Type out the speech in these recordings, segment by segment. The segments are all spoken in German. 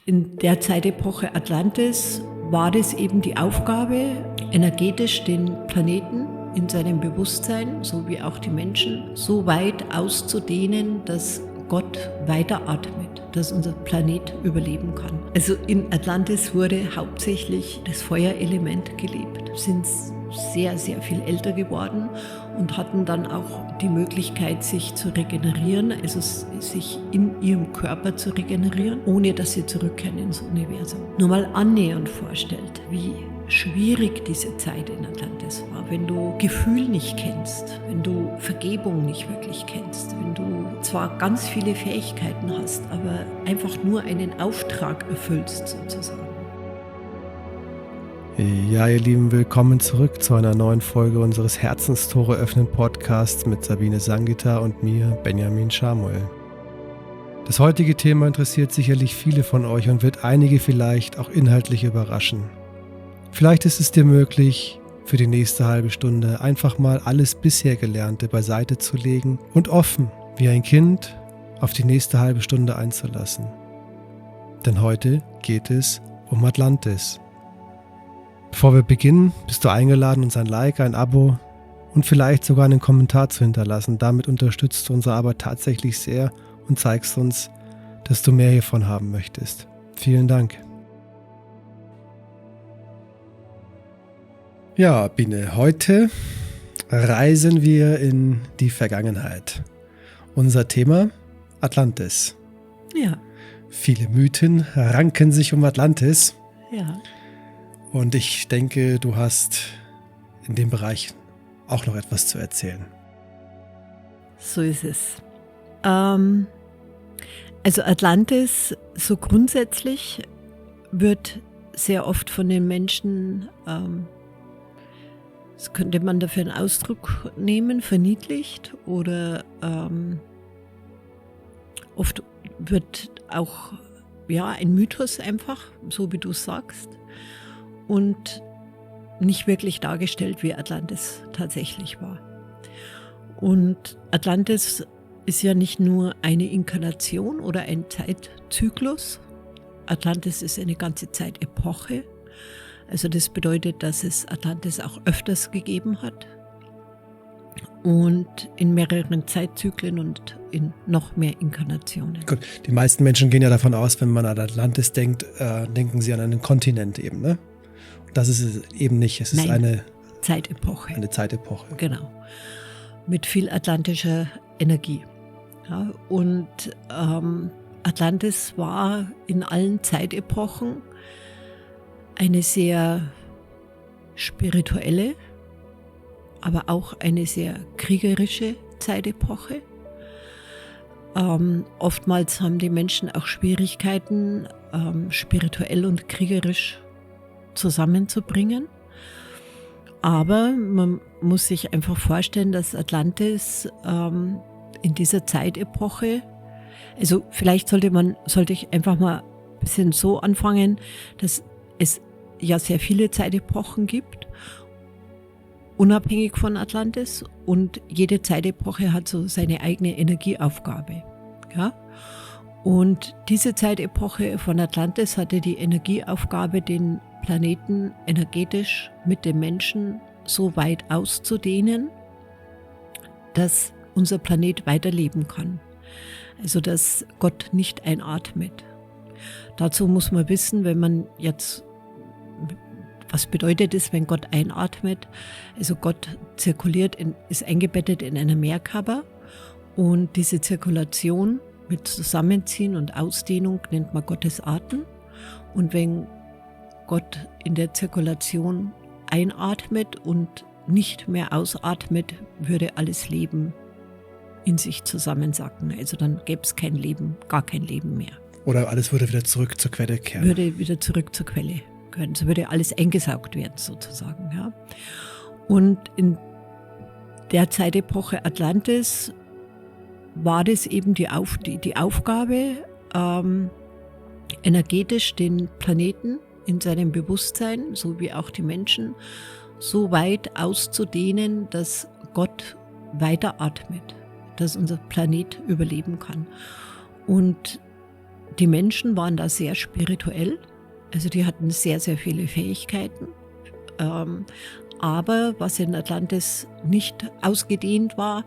In der Zeitepoche Atlantis war es eben die Aufgabe, energetisch den Planeten in seinem Bewusstsein, so wie auch die Menschen, so weit auszudehnen, dass Gott weiteratmet, dass unser Planet überleben kann. Also in Atlantis wurde hauptsächlich das Feuerelement gelebt, sind sehr, sehr viel älter geworden und hatten dann auch die Möglichkeit, sich zu regenerieren, also sich in ihrem Körper zu regenerieren, ohne dass sie zurückkehren ins Universum. Nur mal annähernd vorstellt, wie schwierig diese Zeit in Atlantis war, wenn du Gefühl nicht kennst, wenn du Vergebung nicht wirklich kennst, wenn du zwar ganz viele Fähigkeiten hast, aber einfach nur einen Auftrag erfüllst sozusagen. Ja, ihr Lieben, willkommen zurück zu einer neuen Folge unseres Herzenstore öffnen Podcasts mit Sabine Sangita und mir, Benjamin Schamuel. Das heutige Thema interessiert sicherlich viele von euch und wird einige vielleicht auch inhaltlich überraschen. Vielleicht ist es dir möglich, für die nächste halbe Stunde einfach mal alles bisher Gelernte beiseite zu legen und offen, wie ein Kind, auf die nächste halbe Stunde einzulassen. Denn heute geht es um Atlantis. Bevor wir beginnen, bist du eingeladen, uns ein Like, ein Abo und vielleicht sogar einen Kommentar zu hinterlassen. Damit unterstützt du unsere Arbeit tatsächlich sehr und zeigst uns, dass du mehr hiervon haben möchtest. Vielen Dank. Ja, Biene, heute reisen wir in die Vergangenheit. Unser Thema Atlantis. Ja. Viele Mythen ranken sich um Atlantis. Ja. Und ich denke, du hast in dem Bereich auch noch etwas zu erzählen. So ist es. Also Atlantis, so grundsätzlich, wird sehr oft von den Menschen, das könnte man dafür einen Ausdruck nehmen, verniedlicht oder oft wird auch ein Mythos einfach, so wie du sagst, und nicht wirklich dargestellt, wie Atlantis tatsächlich war. Und Atlantis ist ja nicht nur eine Inkarnation oder ein Zeitzyklus. Atlantis ist eine ganze Zeitepoche. Also das bedeutet, dass es Atlantis auch öfters gegeben hat und in mehreren Zeitzyklen und in noch mehr Inkarnationen. Gut, die meisten Menschen gehen ja davon aus, wenn man an Atlantis denkt, denken sie an einen Kontinent eben, ne? Das ist es eben nicht. Es ist eine Zeitepoche. Eine Zeitepoche. Genau. Mit viel atlantischer Energie. Ja, und Atlantis war in allen Zeitepochen eine sehr spirituelle, aber auch eine sehr kriegerische Zeitepoche. Oftmals haben die Menschen auch Schwierigkeiten, spirituell und kriegerisch zusammenzubringen. Aber man muss sich einfach vorstellen, dass Atlantis in dieser Zeitepoche, also vielleicht sollte ich einfach mal ein bisschen so anfangen, dass es ja sehr viele Zeitepochen gibt, unabhängig von Atlantis, und jede Zeitepoche hat so seine eigene Energieaufgabe. Ja? Und diese Zeitepoche von Atlantis hatte die Energieaufgabe, den Planeten energetisch mit dem Menschen so weit auszudehnen, dass unser Planet weiterleben kann. Also dass Gott nicht einatmet. Dazu muss man wissen, wenn man jetzt, was bedeutet es, wenn Gott einatmet? Also Gott zirkuliert, ist eingebettet in einer Mehrkörper, und diese Zirkulation mit Zusammenziehen und Ausdehnung nennt man Gottes Atem. Und wenn Gott in der Zirkulation einatmet und nicht mehr ausatmet, würde alles Leben in sich zusammensacken. Also dann gäbe es kein Leben, gar kein Leben mehr. Oder alles würde wieder zurück zur Quelle kehren. Würde wieder zurück zur Quelle gehören. So würde alles eingesaugt werden sozusagen. Ja. Und in der Zeitepoche Atlantis war das eben die Aufgabe, energetisch den Planeten in seinem Bewusstsein, so wie auch die Menschen, so weit auszudehnen, dass Gott weiteratmet, dass unser Planet überleben kann. Und die Menschen waren da sehr spirituell, also die hatten sehr, sehr viele Fähigkeiten. Aber was in Atlantis nicht ausgedehnt war,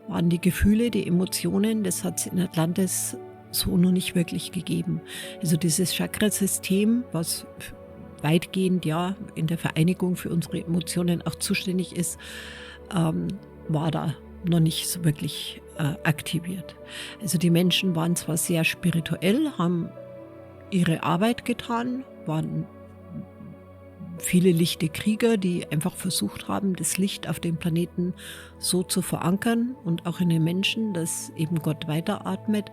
waren die Gefühle, die Emotionen. Das hat es in Atlantis so noch nicht wirklich gegeben. Also dieses Chakrasystem, was weitgehend ja in der Vereinigung für unsere Emotionen auch zuständig ist, war da noch nicht so wirklich aktiviert. Also die Menschen waren zwar sehr spirituell, haben ihre Arbeit getan, waren viele lichte Krieger, die einfach versucht haben, das Licht auf dem Planeten so zu verankern und auch in den Menschen, dass eben Gott weiteratmet.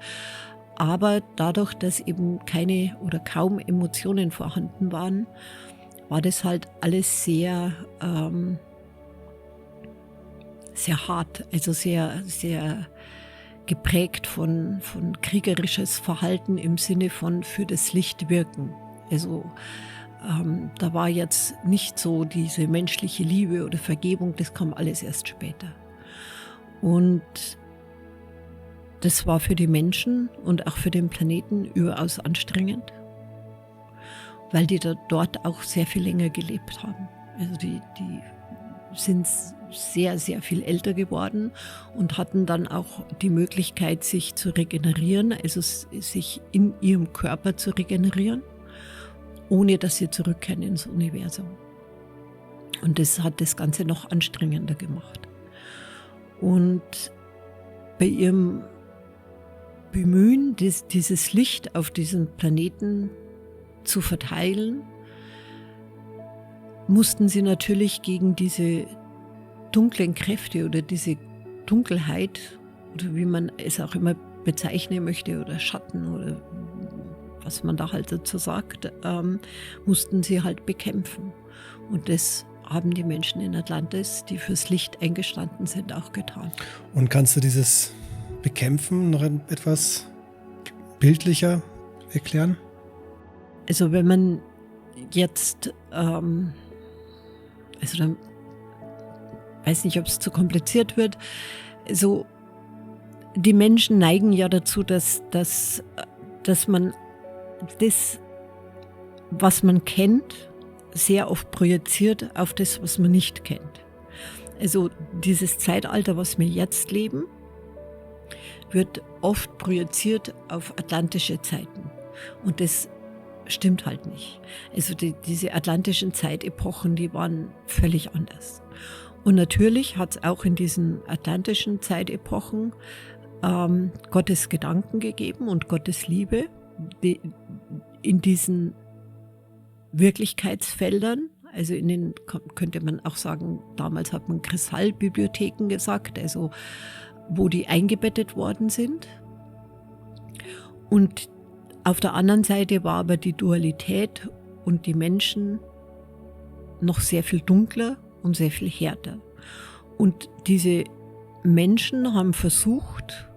Aber dadurch, dass eben keine oder kaum Emotionen vorhanden waren, war das halt alles sehr, sehr hart, also sehr, sehr geprägt von kriegerisches Verhalten im Sinne von für das Licht wirken. Also da war jetzt nicht so diese menschliche Liebe oder Vergebung, das kam alles erst später. Und das war für die Menschen und auch für den Planeten überaus anstrengend, weil die dort auch sehr viel länger gelebt haben. Also die sind sehr, sehr viel älter geworden und hatten dann auch die Möglichkeit, sich zu regenerieren, also sich in ihrem Körper zu regenerieren, ohne dass sie zurückkehren ins Universum. Und das hat das Ganze noch anstrengender gemacht. Und bei ihrem Bemühen, dieses Licht auf diesem Planeten zu verteilen, mussten sie natürlich gegen diese dunklen Kräfte oder diese Dunkelheit, oder wie man es auch immer bezeichnen möchte, oder Schatten oder was man da halt dazu sagt, mussten sie halt bekämpfen. Und das haben die Menschen in Atlantis, die fürs Licht eingestanden sind, auch getan. Und kannst du dieses Bekämpfen noch etwas bildlicher erklären? Also wenn man jetzt, also dann weiß nicht, ob es zu kompliziert wird, also die Menschen neigen ja dazu, dass man das, was man kennt, sehr oft projiziert auf das, was man nicht kennt. Also dieses Zeitalter, was wir jetzt leben, wird oft projiziert auf atlantische Zeiten. Und das stimmt halt nicht. Also diese atlantischen Zeitepochen, die waren völlig anders. Und natürlich hat es auch in diesen atlantischen Zeitepochen Gottes Gedanken gegeben und Gottes Liebe, die in diesen Wirklichkeitsfeldern, also in den, könnte man auch sagen, damals hat man Kristallbibliotheken gesagt, also wo die eingebettet worden sind. Und auf der anderen Seite war aber die Dualität und die Menschen noch sehr viel dunkler und sehr viel härter. Und diese Menschen haben versucht,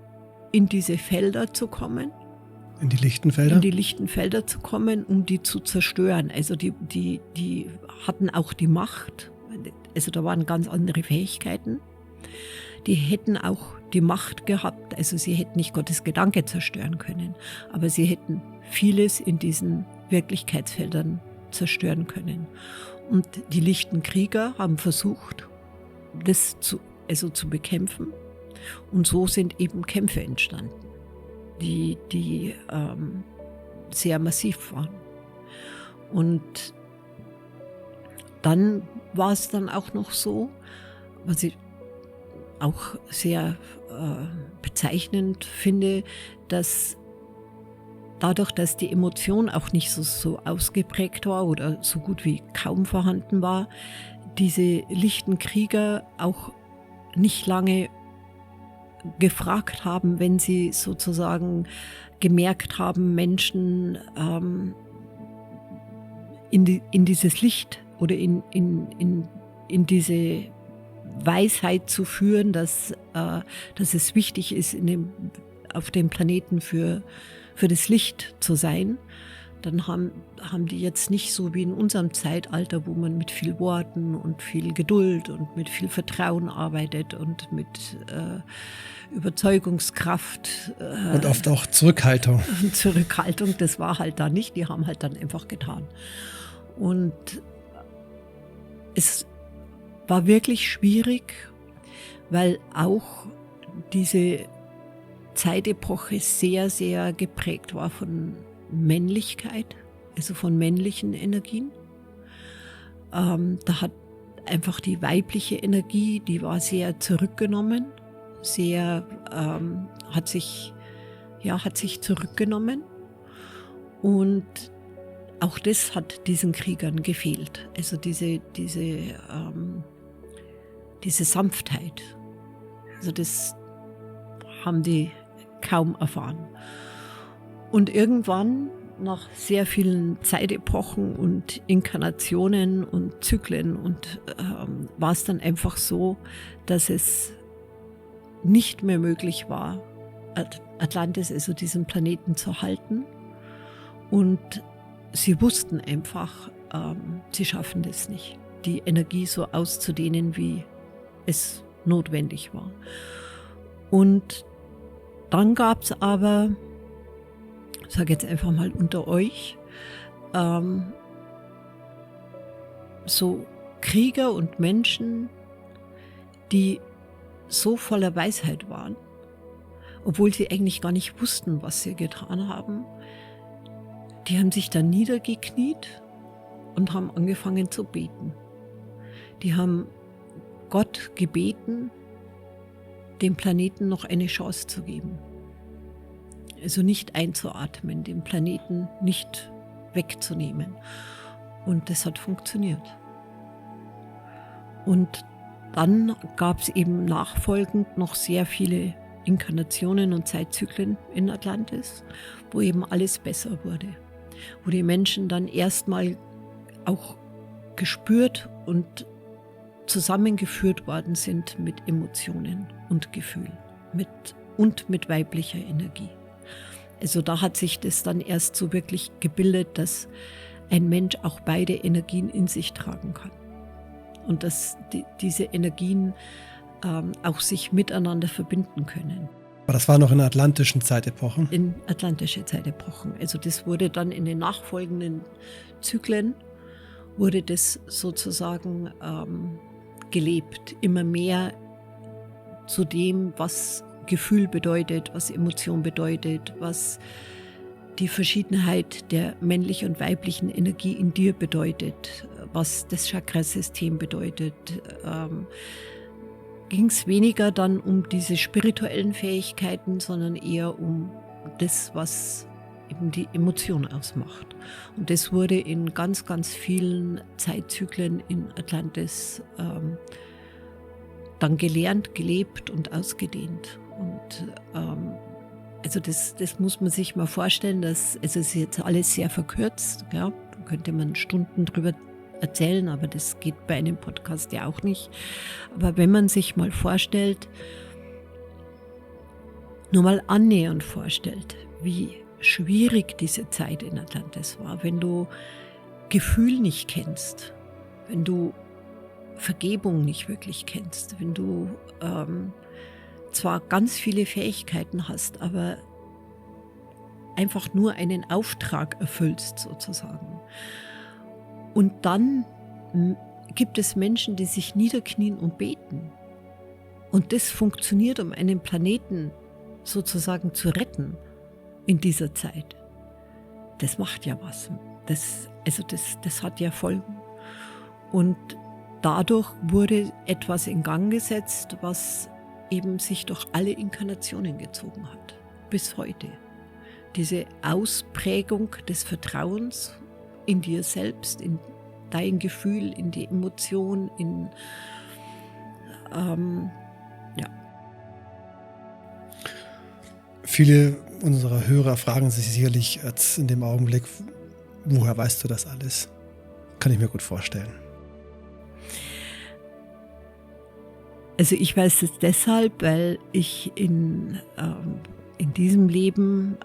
in diese Felder zu kommen. In die lichten Felder? In die lichten Felder zu kommen, um die zu zerstören. Also die hatten auch die Macht, also da waren ganz andere Fähigkeiten. Die hätten auch die Macht gehabt, also sie hätten nicht Gottes Gedanke zerstören können, aber sie hätten vieles in diesen Wirklichkeitsfeldern zerstören können. Und die lichten Krieger haben versucht, das zu bekämpfen. Und so sind eben Kämpfe entstanden, die sehr massiv waren. Und dann war es dann auch noch so, was ich auch sehr bezeichnend finde, dass dadurch, dass die Emotion auch nicht so ausgeprägt war oder so gut wie kaum vorhanden war, diese lichten Krieger auch nicht lange gefragt haben, wenn sie sozusagen gemerkt haben, Menschen in dieses Licht oder in diese Weisheit zu führen, dass es wichtig ist, auf dem Planeten für das Licht zu sein, dann haben die jetzt nicht so wie in unserem Zeitalter, wo man mit viel Worten und viel Geduld und mit viel Vertrauen arbeitet und mit Überzeugungskraft. Und oft auch Zurückhaltung. Zurückhaltung, das war halt da nicht, die haben halt dann einfach getan. Und es war wirklich schwierig, weil auch diese Zeitepoche sehr, sehr geprägt war von Männlichkeit, also von männlichen Energien. Da hat einfach die weibliche Energie, die war sehr zurückgenommen, hat sich zurückgenommen. Und auch das hat diesen Kriegern gefehlt. Also diese Sanftheit. Also das haben die kaum erfahren. Und irgendwann, nach sehr vielen Zeitepochen und Inkarnationen und Zyklen, war es dann einfach so, dass es nicht mehr möglich war, Atlantis, also diesen Planeten, zu halten. Und sie wussten einfach, sie schaffen das nicht, die Energie so auszudehnen, wie es notwendig war. Und dann gab es aber, ich sage jetzt einfach mal unter euch, so Krieger und Menschen, die so voller Weisheit waren, obwohl sie eigentlich gar nicht wussten, was sie getan haben. Die haben sich dann niedergekniet und haben angefangen zu beten. Die haben Gott gebeten, dem Planeten noch eine Chance zu geben. Also nicht einzuatmen, den Planeten nicht wegzunehmen. Und das hat funktioniert. Und dann gab es eben nachfolgend noch sehr viele Inkarnationen und Zeitzyklen in Atlantis, wo eben alles besser wurde. Wo die Menschen dann erstmal auch gespürt und zusammengeführt worden sind mit Emotionen und Gefühl und mit weiblicher Energie. Also da hat sich das dann erst so wirklich gebildet, dass ein Mensch auch beide Energien in sich tragen kann. Und dass diese Energien auch sich miteinander verbinden können. Aber das war noch in atlantischen Zeitepochen? In atlantische Zeitepochen. Also das wurde dann in den nachfolgenden Zyklen, wurde das sozusagen gelebt. Immer mehr zu dem, was Gefühl bedeutet, was Emotion bedeutet, was die Verschiedenheit der männlichen und weiblichen Energie in dir bedeutet, was das Chakrasystem bedeutet. Ging es weniger dann um diese spirituellen Fähigkeiten, sondern eher um das, was eben die Emotion ausmacht. Und das wurde in ganz, ganz vielen Zeitzyklen in Atlantis dann gelernt, gelebt und ausgedehnt. Und also das muss man sich mal vorstellen, es ist jetzt alles sehr verkürzt, ja? Da könnte man Stunden drüber erzählen, aber das geht bei einem Podcast ja auch nicht. Aber wenn man sich mal vorstellt, nur mal annähernd vorstellt, wie schwierig diese Zeit in Atlantis war, wenn du Gefühl nicht kennst, wenn du Vergebung nicht wirklich kennst, wenn du zwar ganz viele Fähigkeiten hast, aber einfach nur einen Auftrag erfüllst sozusagen. Und dann gibt es Menschen, die sich niederknien und beten. Und das funktioniert, um einen Planeten sozusagen zu retten in dieser Zeit. Das macht ja was. Das hat ja Folgen. Und dadurch wurde etwas in Gang gesetzt, was eben sich durch alle Inkarnationen gezogen hat. Bis heute. Diese Ausprägung des Vertrauens in dir selbst, in dein Gefühl, in die Emotion, Viele unserer Hörer fragen sich sicherlich jetzt in dem Augenblick, woher weißt du das alles? Kann ich mir gut vorstellen. Also ich weiß es deshalb, weil ich in diesem Leben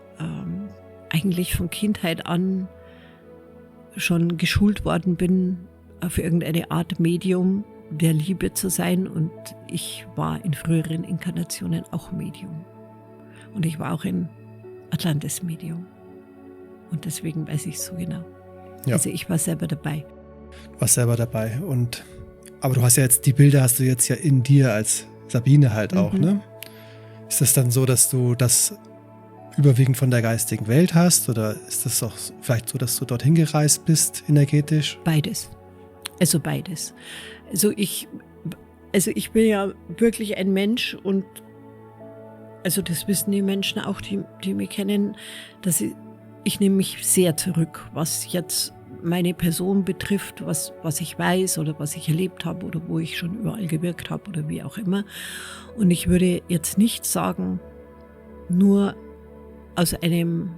eigentlich von Kindheit an schon geschult worden bin, auf irgendeine Art Medium der Liebe zu sein. Und ich war in früheren Inkarnationen auch Medium. Und ich war auch in Atlantis Medium. Und deswegen weiß ich es so genau. Ja. Also ich war selber dabei. Aber du hast ja jetzt, die Bilder hast du jetzt ja in dir als Sabine halt auch, ne? Ist das dann so, dass du das überwiegend von der geistigen Welt hast? Oder ist das auch vielleicht so, dass du dorthin gereist bist, energetisch? Beides. Also beides. Also ich bin ja wirklich ein Mensch und also das wissen die Menschen auch, die mich kennen, dass ich nehme mich sehr zurück, was jetzt meine Person betrifft, was ich weiß oder was ich erlebt habe oder wo ich schon überall gewirkt habe oder wie auch immer. Und ich würde jetzt nicht sagen, nur aus einem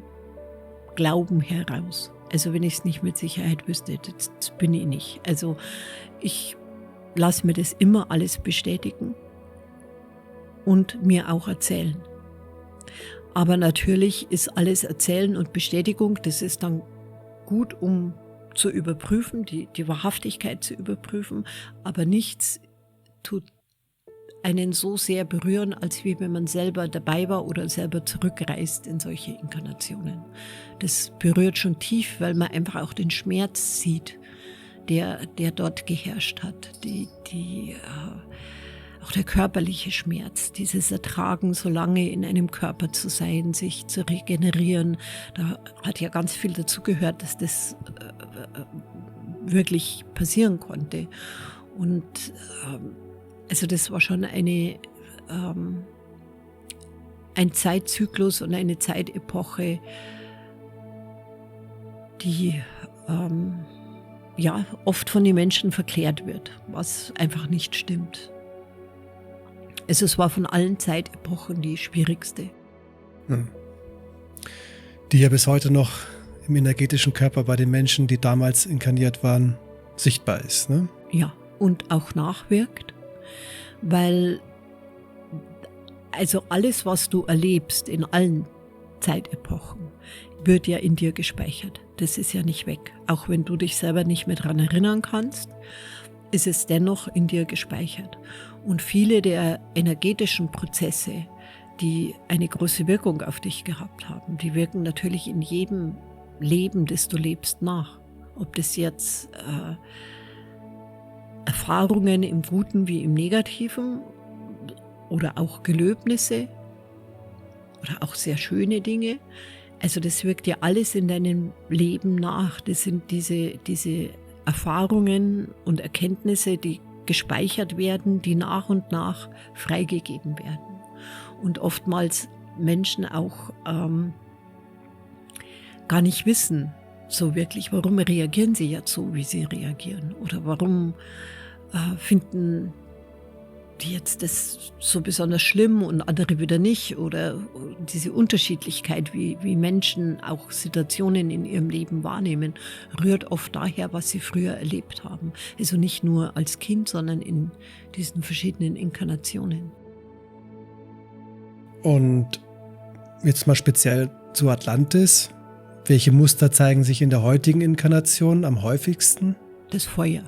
Glauben heraus. Also wenn ich es nicht mit Sicherheit wüsste, das bin ich nicht. Also ich lasse mir das immer alles bestätigen und mir auch erzählen. Aber natürlich ist alles Erzählen und Bestätigung, das ist dann gut, um zu überprüfen, die Wahrhaftigkeit zu überprüfen, aber nichts tut einen so sehr berühren, als wie wenn man selber dabei war oder selber zurückreist in solche Inkarnationen. Das berührt schon tief, weil man einfach auch den Schmerz sieht, der dort geherrscht hat, auch der körperliche Schmerz, dieses Ertragen, so lange in einem Körper zu sein, sich zu regenerieren. Da hat ja ganz viel dazu gehört, dass das wirklich passieren konnte. Und also das war schon ein Zeitzyklus und eine Zeitepoche, die oft von den Menschen verklärt wird, was einfach nicht stimmt. Also es war von allen Zeitepochen die schwierigste. Die ja bis heute noch im energetischen Körper bei den Menschen, die damals inkarniert waren, sichtbar ist, ne? Ja, und auch nachwirkt, weil also alles, was du erlebst in allen Zeitepochen, wird ja in dir gespeichert. Das ist ja nicht weg. Auch wenn du dich selber nicht mehr daran erinnern kannst, ist es dennoch in dir gespeichert. Und viele der energetischen Prozesse, die eine große Wirkung auf dich gehabt haben, die wirken natürlich in jedem Leben, das du lebst, nach. Ob das jetzt Erfahrungen im Guten wie im Negativen oder auch Gelöbnisse oder auch sehr schöne Dinge. Also das wirkt ja alles in deinem Leben nach. Das sind diese Erfahrungen und Erkenntnisse, die gespeichert werden, die nach und nach freigegeben werden. Und oftmals Menschen auch gar nicht wissen so wirklich, warum reagieren sie jetzt so, wie sie reagieren. Oder warum finden die jetzt das so besonders schlimm und andere wieder nicht. Oder diese Unterschiedlichkeit, wie Menschen auch Situationen in ihrem Leben wahrnehmen, rührt oft daher, was sie früher erlebt haben. Also nicht nur als Kind, sondern in diesen verschiedenen Inkarnationen. Und jetzt mal speziell zu Atlantis. Welche Muster zeigen sich in der heutigen Inkarnation am häufigsten? Das Feuer.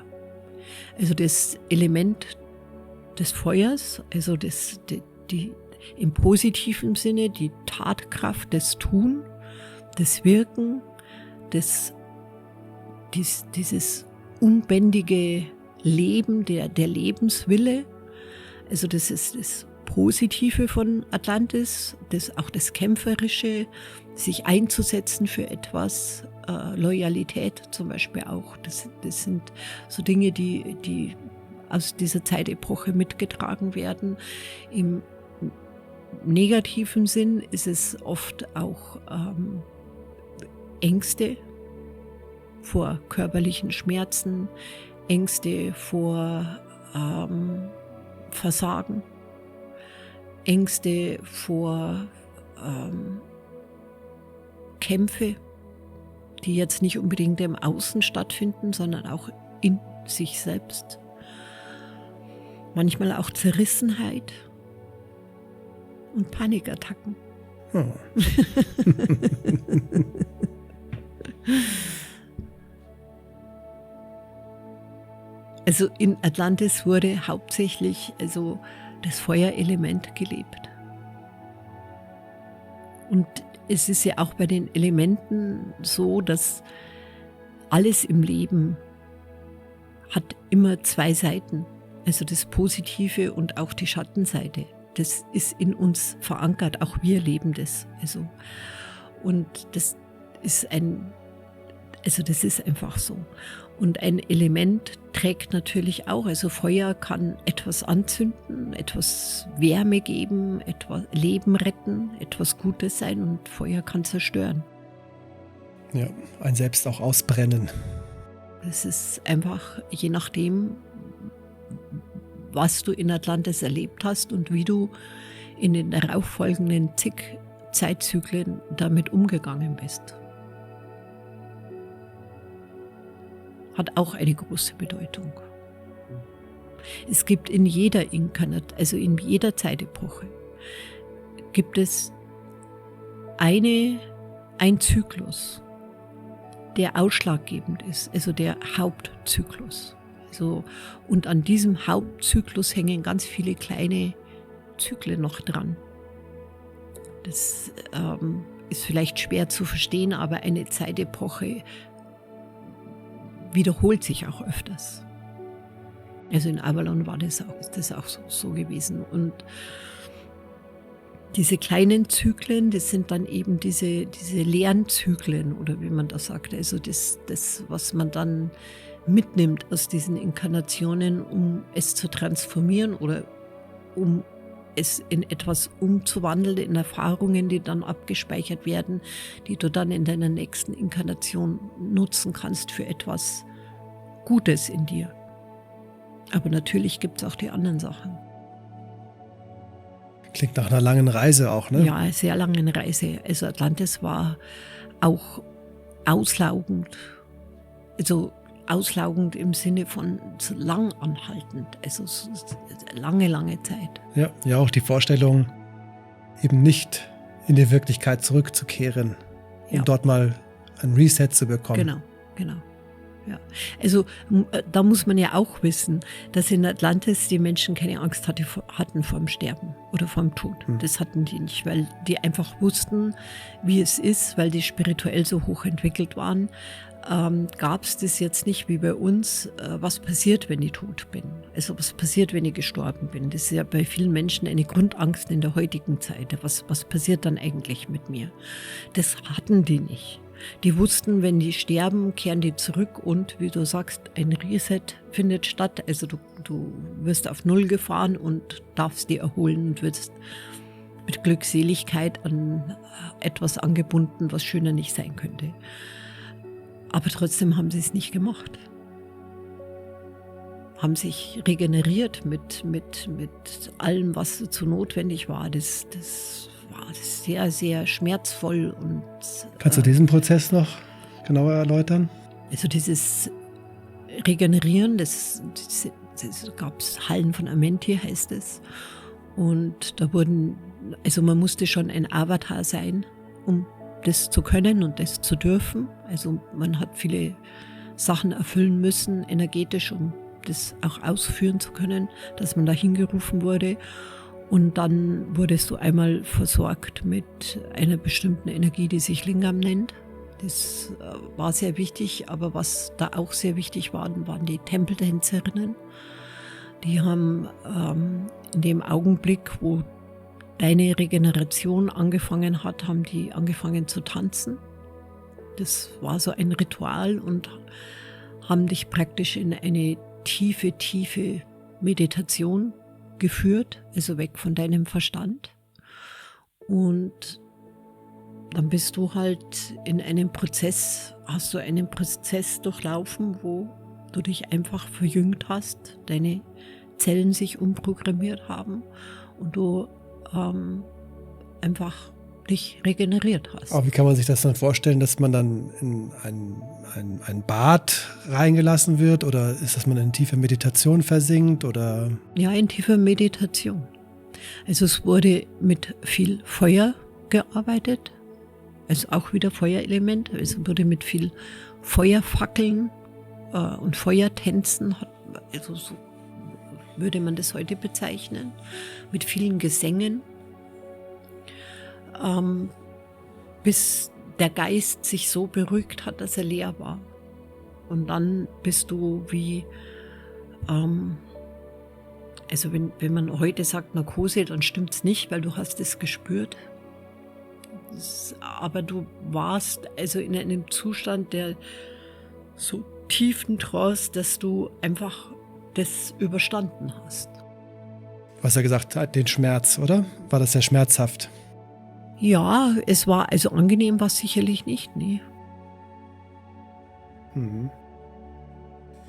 Also das Element des Feuers, also im positiven Sinne die Tatkraft, das Tun, das Wirken, dieses unbändige Leben, der Lebenswille. Also das ist das Positive von Atlantis, auch das Kämpferische, sich einzusetzen für etwas, Loyalität zum Beispiel auch. Das sind so Dinge, die aus dieser Zeitepoche mitgetragen werden. Im negativen Sinn ist es oft auch Ängste vor körperlichen Schmerzen, Ängste vor Versagen, Ängste vor Kämpfe, die jetzt nicht unbedingt im Außen stattfinden, sondern auch in sich selbst. Manchmal auch Zerrissenheit und Panikattacken. Also in Atlantis wurde hauptsächlich also das Feuerelement gelebt. Und es ist ja auch bei den Elementen so, dass alles im Leben hat immer zwei Seiten. Also das Positive und auch die Schattenseite. Das ist in uns verankert, auch wir leben das. Also, und das ist einfach so. Und ein Element trägt natürlich auch, also Feuer kann etwas anzünden, etwas Wärme geben, etwas Leben retten, etwas Gutes sein, und Feuer kann zerstören. Ja, ein selbst auch ausbrennen. Es ist einfach, je nachdem, was du in Atlantis erlebt hast und wie du in den darauffolgenden zig Zeitzyklen damit umgegangen bist. Hat auch eine große Bedeutung. Es gibt in jeder also in jeder Zeitepoche, gibt es ein Zyklus, der ausschlaggebend ist, also der Hauptzyklus. Und an diesem Hauptzyklus hängen ganz viele kleine Zyklen noch dran. Das ist vielleicht schwer zu verstehen, aber eine Zeitepoche wiederholt sich auch öfters. Also in Avalon ist das auch so gewesen. Und diese kleinen Zyklen, das sind dann eben diese Lernzyklen, oder wie man das sagt. Also das, was man dann mitnimmt aus diesen Inkarnationen, um es zu transformieren oder um es in etwas umzuwandeln, in Erfahrungen, die dann abgespeichert werden, die du dann in deiner nächsten Inkarnation nutzen kannst für etwas Gutes in dir. Aber natürlich gibt es auch die anderen Sachen. Klingt nach einer langen Reise auch, ne? Ja, eine sehr lange Reise. Also Atlantis war auch auslaugend. Also auslaugend im Sinne von so lang anhaltend. Also lange Zeit. Ja, auch die Vorstellung, eben nicht in die Wirklichkeit zurückzukehren, um dort mal ein Reset zu bekommen. Genau. Ja. Also da muss man ja auch wissen, dass in Atlantis die Menschen keine Angst hatten vor dem Sterben oder vor dem Tod. Das hatten die nicht, weil die einfach wussten, wie es ist, weil die spirituell so hoch entwickelt waren. Gab es das jetzt nicht wie bei uns, was passiert, wenn ich tot bin. Also was passiert, wenn ich gestorben bin. Das ist ja bei vielen Menschen eine Grundangst in der heutigen Zeit. Was passiert dann eigentlich mit mir? Das hatten die nicht. Die wussten, wenn die sterben, kehren die zurück und, wie du sagst, ein Reset findet statt. Also du wirst auf Null gefahren und darfst dich erholen und wirst mit Glückseligkeit an etwas angebunden, was schöner nicht sein könnte. Aber trotzdem haben sie es nicht gemacht. Haben sich regeneriert mit allem, was dazu notwendig war. Das war sehr, sehr schmerzvoll. Kannst du diesen Prozess noch genauer erläutern? Also dieses Regenerieren, das gab es Hallen von Amenti, heißt es. Und da man musste schon ein Avatar sein, um das zu können und das zu dürfen. Also man hat viele Sachen erfüllen müssen, energetisch, um das auch ausführen zu können, dass man da hingerufen wurde. Und dann wurdest du einmal versorgt mit einer bestimmten Energie, die sich Lingam nennt. Das war sehr wichtig, aber was da auch sehr wichtig waren die Tempeltänzerinnen. Die haben in dem Augenblick, wo deine Regeneration angefangen hat, haben die angefangen zu tanzen. Das war so ein Ritual und haben dich praktisch in eine tiefe Meditation geführt, also weg von deinem Verstand. Und dann bist du halt hast du einen Prozess durchlaufen, wo du dich einfach verjüngt hast, deine Zellen sich umprogrammiert haben und du einfach dich regeneriert hast. Aber wie kann man sich das dann vorstellen, dass man dann in ein Bad reingelassen wird, oder ist das, man in tiefe Meditation versinkt, oder? Ja, in tiefer Meditation. Also es wurde mit viel Feuer gearbeitet, also auch wieder Feuerelement, also wurde mit viel Feuerfackeln und Feuertänzen also so würde man das heute bezeichnen, mit vielen Gesängen, bis der Geist sich so beruhigt hat, dass er leer war. Und dann bist du wie, also wenn man heute sagt Narkose, dann stimmt es nicht, weil du hast es gespürt. Aber du warst also in einem Zustand der so tiefen Trance, dass du einfach das überstanden hast. Was er gesagt hat, den Schmerz, oder? War das sehr schmerzhaft? Ja, es war, also angenehm war es sicherlich nicht, nee. Mhm.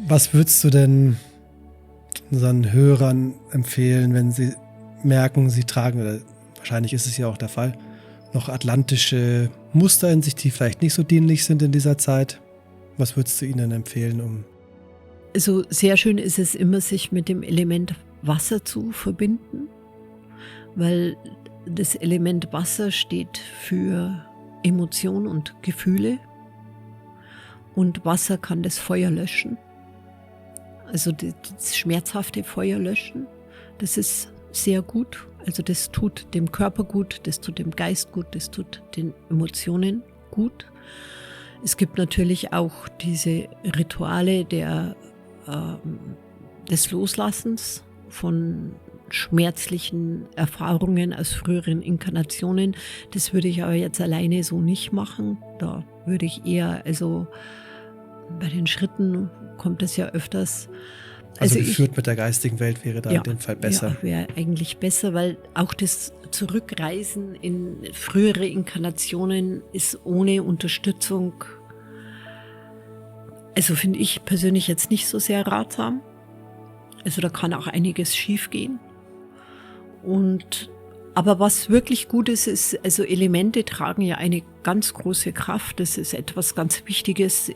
Was würdest du denn unseren Hörern empfehlen, wenn sie merken, sie tragen, oder wahrscheinlich ist es ja auch der Fall, noch atlantische Muster in sich, die vielleicht nicht so dienlich sind in dieser Zeit? Was würdest du ihnen empfehlen, Also sehr schön ist es immer, sich mit dem Element Wasser zu verbinden, weil das Element Wasser steht für Emotion und Gefühle und Wasser kann das Feuer löschen, also das schmerzhafte Feuer löschen. Das ist sehr gut, also das tut dem Körper gut, das tut dem Geist gut, das tut den Emotionen gut. Es gibt natürlich auch diese Rituale des Loslassens von schmerzlichen Erfahrungen aus früheren Inkarnationen. Das würde ich aber jetzt alleine so nicht machen. Da würde ich eher, also bei den Schritten kommt das ja öfters. Also geführt mit der geistigen Welt wäre da in dem Fall besser. Ja, wäre eigentlich besser, weil auch das Zurückreisen in frühere Inkarnationen ist ohne Unterstützung, also finde ich persönlich jetzt nicht so sehr ratsam. Also da kann auch einiges schief gehen. Aber was wirklich gut ist, ist, also Elemente tragen ja eine ganz große Kraft. Das ist etwas ganz Wichtiges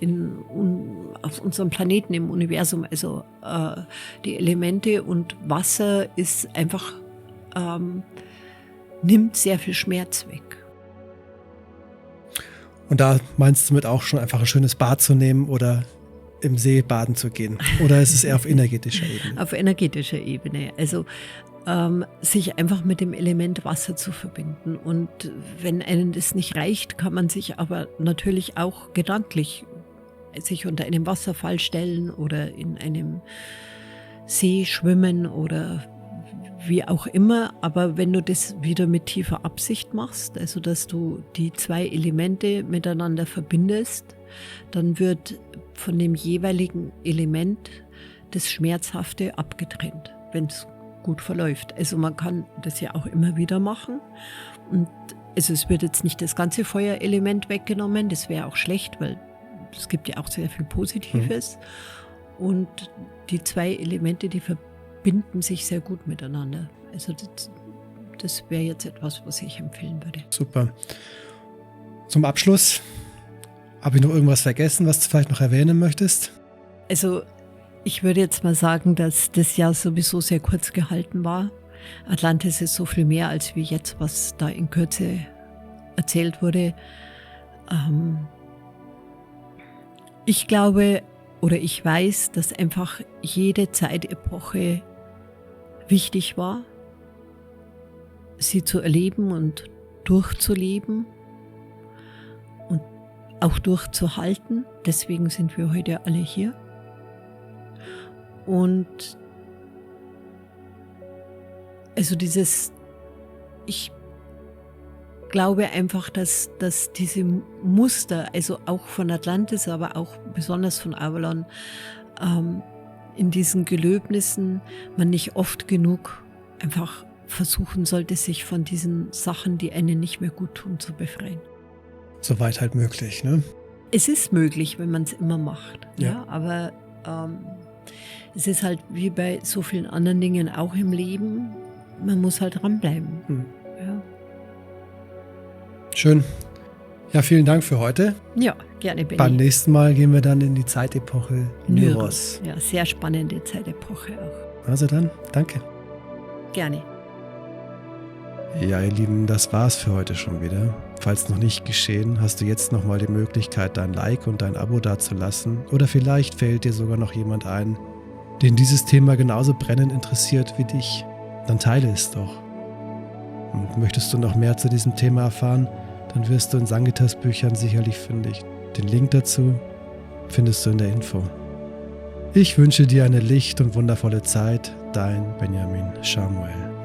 auf unserem Planeten, im Universum. Also die Elemente und Wasser ist einfach, nimmt sehr viel Schmerz weg. Und da meinst du mit auch schon einfach ein schönes Bad zu nehmen oder im See baden zu gehen? Oder ist es eher auf energetischer Ebene? Auf energetischer Ebene. Also sich einfach mit dem Element Wasser zu verbinden. Und wenn einem das nicht reicht, kann man sich aber natürlich auch gedanklich sich unter einem Wasserfall stellen oder in einem See schwimmen oder wie auch immer. Aber wenn du das wieder mit tiefer Absicht machst, also dass du die zwei Elemente miteinander verbindest, dann wird von dem jeweiligen Element das Schmerzhafte abgetrennt, wenn es gut verläuft. Also man kann das ja auch immer wieder machen. Und also es wird jetzt nicht das ganze Feuerelement weggenommen, das wäre auch schlecht, weil es gibt ja auch sehr viel Positives. Und die zwei Elemente, die verbinden sich sehr gut miteinander. Also das wäre jetzt etwas, was ich empfehlen würde. Super. Zum Abschluss, habe ich noch irgendwas vergessen, was du vielleicht noch erwähnen möchtest? Also ich würde jetzt mal sagen, dass das Jahr sowieso sehr kurz gehalten war. Atlantis ist so viel mehr als wie jetzt, was da in Kürze erzählt wurde. Ich glaube oder ich weiß, dass einfach jede Zeitepoche wichtig war, sie zu erleben und durchzuleben und auch durchzuhalten. Deswegen sind wir heute alle hier. Und also ich glaube einfach, dass diese Muster, also auch von Atlantis, aber auch besonders von Avalon, in diesen Gelöbnissen man nicht oft genug einfach versuchen sollte, sich von diesen Sachen, die einen nicht mehr gut tun, zu befreien. Soweit halt möglich, ne? Es ist möglich, wenn man es immer macht. Ja. Aber es ist halt wie bei so vielen anderen Dingen auch im Leben, man muss halt dranbleiben. Ja. Schön. Ja, vielen Dank für heute. Ja, gerne, Benni. Beim nächsten Mal gehen wir dann in die Zeitepoche Nyros. Ja, sehr spannende Zeitepoche auch. Also dann, danke. Gerne. Ja, ihr Lieben, das war's für heute schon wieder. Falls noch nicht geschehen, hast du jetzt nochmal die Möglichkeit, dein Like und dein Abo dazulassen. Oder vielleicht fällt dir sogar noch jemand ein, den dieses Thema genauso brennend interessiert wie dich, dann teile es doch. Und möchtest du noch mehr zu diesem Thema erfahren, dann wirst du in Sangitas Büchern sicherlich fündig. Den Link dazu findest du in der Info. Ich wünsche dir eine licht- und wundervolle Zeit, dein Benjamin Schamuel.